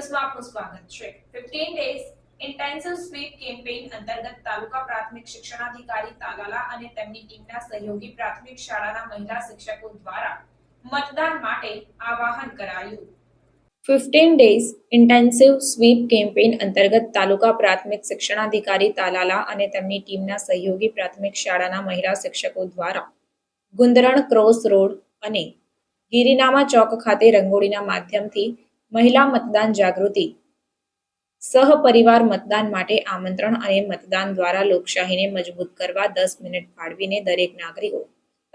ન્યૂઝમાં આપનું સ્વાગત છે। 15 ડેઝ ઇન્ટેન્સિવ સ્વીપ કેમ્પેઇન અંતર્ગત તાલુકા પ્રાથમિક શિક્ષણાધિકારી તાલાલા અને તેમની ટીમના સહયોગી પ્રાથમિક શાળાના મહિલા શિક્ષકો દ્વારા મતદાન માટે આહવાન કરાયું। 15 ડેઝ ઇન્ટેન્સિવ સ્વીપ કેમ્પેઇન અંતર્ગત તાલુકા પ્રાથમિક શિક્ષણાધિકારી તાલાલા અને તેમની ટીમના સહયોગી પ્રાથમિક શાળાના મહિલા શિક્ષકો દ્વારા ગુંદરણ ક્રોસ રોડ અને ગિરિનામા ચોક ખાતે રંગોળીના માધ્યમથી મહિલા મતદાન જાગૃતિ, સહપરિવાર મતદાન માટે આમંત્રણ અને મતદાન દ્વારા લોકશાહીને મજબૂત કરવા 10 મિનિટ ફાળવીને દરેક નાગરિકો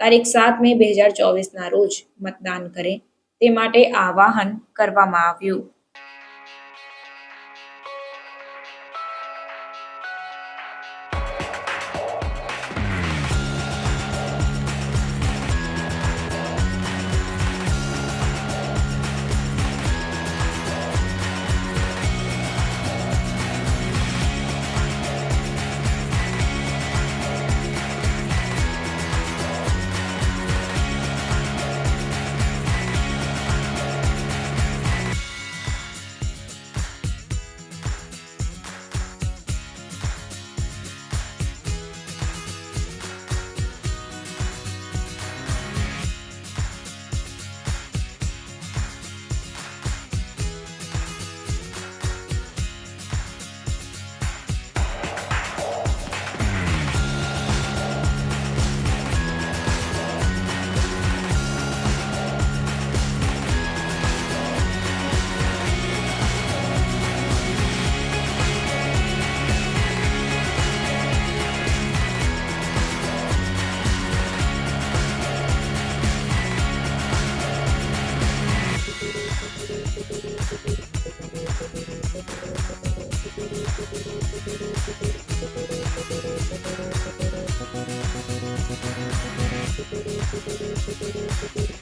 તારીખ 7 મે 2024ના રોજ મતદાન કરે તે માટે આહવાન કરવામાં આવ્યું।